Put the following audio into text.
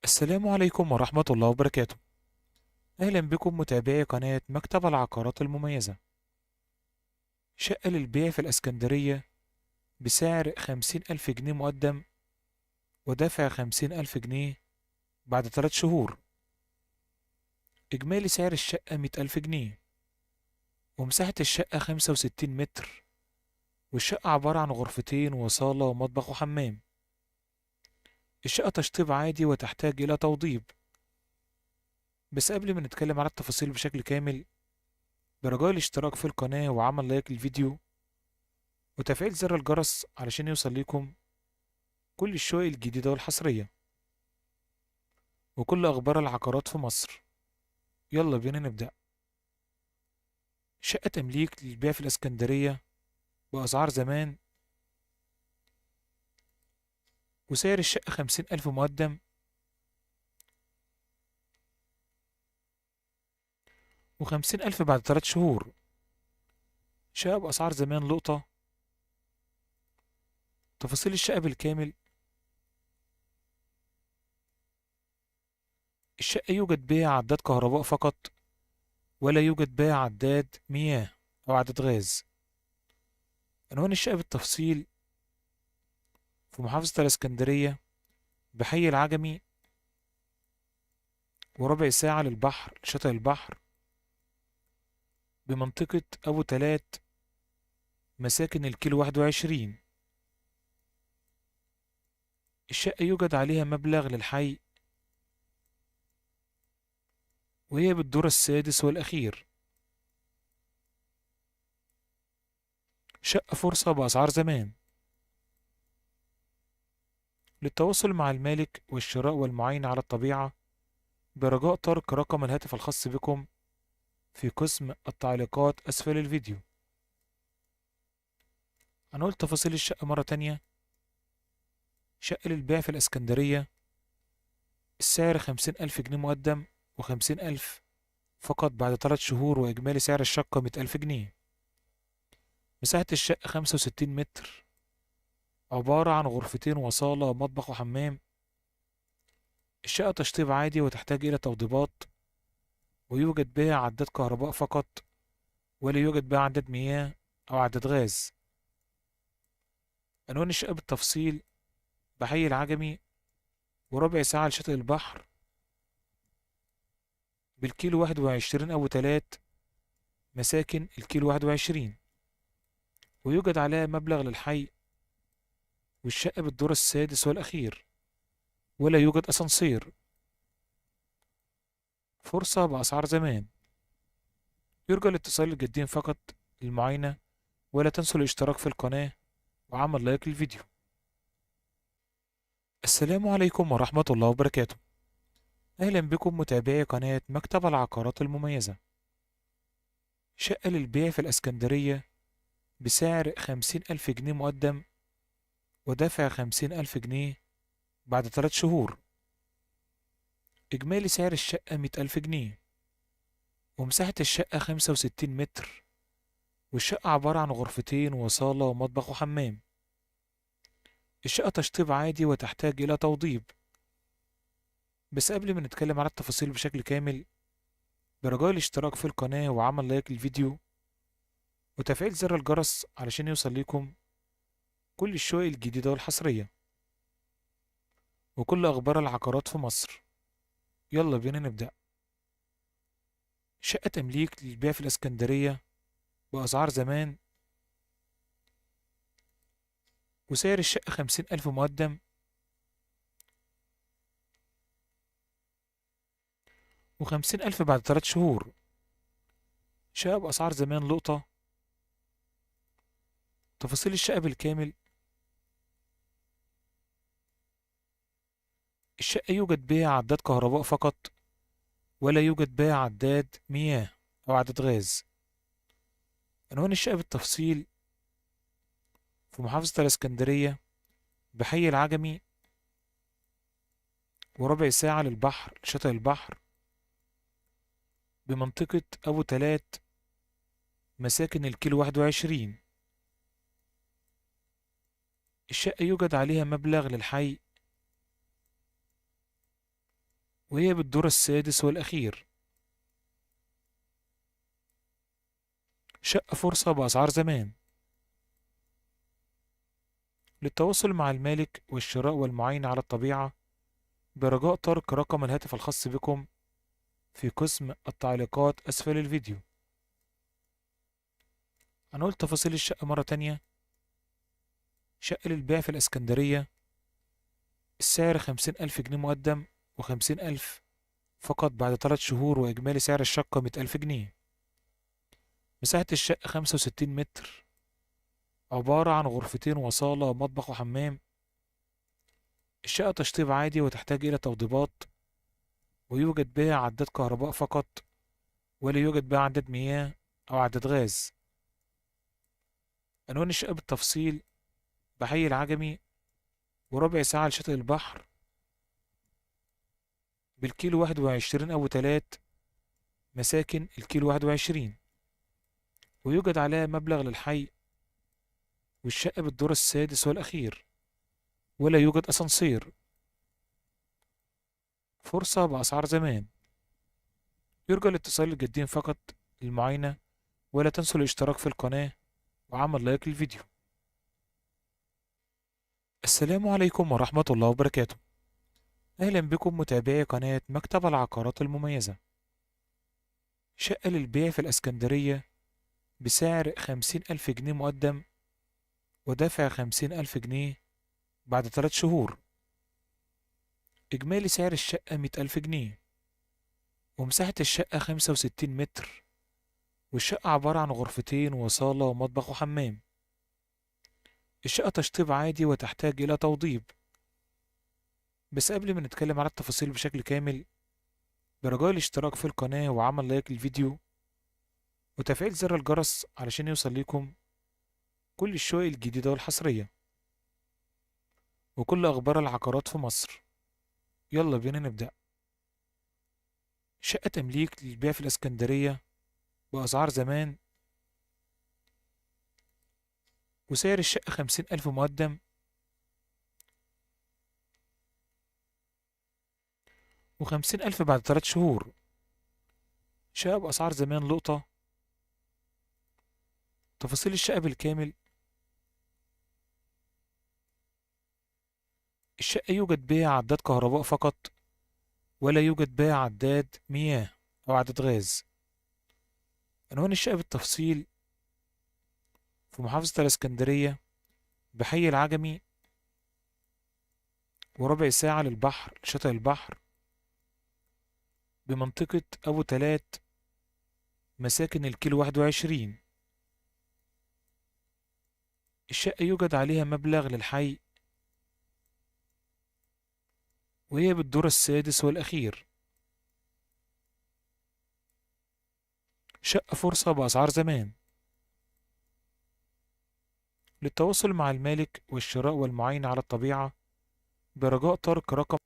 السلام عليكم ورحمة الله وبركاته. أهلا بكم متابعي قناة مكتب العقارات المميزة. شقة للبيع في الإسكندرية بسعر 50,000 جنيه مقدم، ودافع 50,000 جنيه بعد 3 شهور. إجمالي سعر الشقة 100,000 جنيه، ومساحة الشقة 65 متر، والشقة عبارة عن غرفتين وصالة ومطبخ وحمام. الشقة تشطيب عادي وتحتاج إلى توضيب. بس قبل ما نتكلم على التفاصيل بشكل كامل، برجاء الاشتراك في القناة وعمل لايك للفيديو وتفعيل زر الجرس علشان يوصل لكم كل الشقق الجديدة والحصرية وكل أخبار العقارات في مصر. يلا بينا نبدأ. شقة تمليك للبيع في الإسكندرية بأسعار زمان، وسعر الشقة 50,000 مقدم، و50,000 بعد 3 شهور. شقة بأسعار زمان لقطة. تفاصيل الشقة بالكامل. الشقة يوجد بها عداد كهرباء فقط، ولا يوجد بها عداد مياه أو عداد غاز. عنوان الشقة بالتفصيل: في محافظة الإسكندرية، بحي العجمي، وربع ساعة للبحر لشاطئ البحر، بمنطقة أبو تلات، مساكن الكيلو 21. الشقة يوجد عليها مبلغ للحي، وهي بالدور السادس والأخير. شقة فرصة بأسعار زمان. للتواصل مع المالك والشراء والمعاينة على الطبيعة، برجاء ترك رقم الهاتف الخاص بكم في قسم التعليقات أسفل الفيديو. هنقول تفاصيل الشقة مرة تانية. شقة للبيع في الإسكندرية، السعر 50,000 جنيه مقدم، و50,000 فقط بعد 3 شهور، وإجمالي سعر الشقة 100,000 جنيه. مساحة الشقة 65 متر، عبارة عن غرفتين وصالة ومطبخ وحمام. الشقة تشطيب عادي وتحتاج إلى توضيبات، ويوجد بها عداد كهرباء فقط، ولا يوجد بها عداد مياه أو عداد غاز. عنوان الشقة بالتفصيل: بحي العجمي، وربع ساعة لشاطئ البحر، بالكيلو 21 أبو تلات، مساكن الكيلو 21. ويوجد عليها مبلغ للحي، والشقة بالدور السادس والأخير، ولا يوجد أسانسير. فرصة بأسعار زمان. يرجى الاتصال الجدين فقط للمعاينة، ولا تنسوا الاشتراك في القناة وعمل لايك للفيديو. السلام عليكم ورحمة الله وبركاته. أهلا بكم متابعي قناة مكتب العقارات المميزة. شقة للبيع في الإسكندرية بسعر 50,000 جنيه مقدم، ودافع 50,000 جنيه بعد 3 شهور. إجمالي سعر الشقة 100,000 جنيه، ومساحة الشقة 65 متر، والشقة عبارة عن غرفتين وصالة ومطبخ وحمام. الشقة تشطيب عادي وتحتاج إلى توضيب. بس قبل ما نتكلم على التفاصيل بشكل كامل، برجاء الاشتراك في القناة وعمل لايك للفيديو وتفعيل زر الجرس علشان يوصل لكم كل الشقق الجديدة والحصرية وكل أخبار العقارات في مصر. يلا بينا نبدأ. شقة تمليك للبيع في الإسكندرية بأسعار زمان، وسعر الشقة 50,000 مقدم، و50,000 بعد 3 شهور. شقة بأسعار زمان لقطة. تفاصيل الشقة بالكامل. الشقة يوجد بها عداد كهرباء فقط، ولا يوجد بها عداد مياه أو عداد غاز. عنوان الشقة بالتفصيل: في محافظة الإسكندرية، بحي العجمي، وربع ساعة للبحر لشاطئ البحر، بمنطقة أبو تلات، مساكن الكيلو 21. الشقة يوجد عليها مبلغ للحي، وهي بالدور السادس والأخير. شقة فرصة بأسعار زمان. للتواصل مع المالك والشراء والمعاينة على الطبيعة برجاء ترك رقم الهاتف الخاص بكم في قسم التعليقات أسفل الفيديو. هنقول تفاصيل الشقة مرة تانية. شقة للبيع في الإسكندرية، السعر 50,000 جنيه مقدم و50,000 فقط بعد 3 شهور، وإجمالي سعر الشقة 100,000 جنيه. مساحة الشقة 65 متر، عبارة عن غرفتين وصالة ومطبخ وحمام. الشقة تشطيب عادي وتحتاج إلى توضيبات، ويوجد بها عداد كهرباء فقط، ولا يوجد بها عداد مياه أو عداد غاز. عنوان الشقة بالتفصيل: بحي العجمي، وربع ساعة لشاطئ البحر، بالكيلو 21 أبو تلات، مساكن الكيلو 21، ويوجد عليها مبلغ للحي. والشقة بالدور السادس والأخير، ولا يوجد أسانسير. فرصة بأسعار زمان. يرجى الاتصال الجادين فقط للمعاينة، ولا تنسوا الاشتراك في القناة وعمل لايك للفيديو. السلام عليكم ورحمة الله وبركاته. أهلا بكم متابعي قناة مكتب العقارات المميزة. شقة للبيع في الإسكندرية بسعر 50,000 جنيه مقدم، ودافع 50,000 جنيه بعد 3 شهور. إجمالي سعر الشقة 100,000 جنيه، ومساحة الشقة 65 متر، والشقة عبارة عن غرفتين وصالة ومطبخ وحمام. الشقة تشطيب عادي وتحتاج إلى توضيب. بس قبل ما نتكلم على التفاصيل بشكل كامل، برجاء الاشتراك في القناة وعمل لايك للفيديو وتفعيل زر الجرس علشان يوصل لكم كل الشقق الجديدة والحصرية وكل أخبار العقارات في مصر. يلا بينا نبدأ. شقة تمليك للبيع في الإسكندرية بأسعار زمان، وسعر الشقة 50,000 مقدم و50,000 بعد 3 شهور. شقة بأسعار زمان لقطة. تفاصيل الشقة بالكامل: الشقة يوجد بها عداد كهرباء فقط، ولا يوجد بها عداد مياه أو عداد غاز. عنوان الشقة بالتفصيل: في محافظة الإسكندرية، بحي العجمي، وربع ساعة للبحر لشاطئ البحر، بمنطقة أبو تلات، مساكن الكيلو 21. الشقة يوجد عليها مبلغ للحي، وهي بالدور السادس والأخير. شقة فرصة بأسعار زمان. للتواصل مع المالك والشراء والمعاينة على الطبيعة برجاء ترك رقم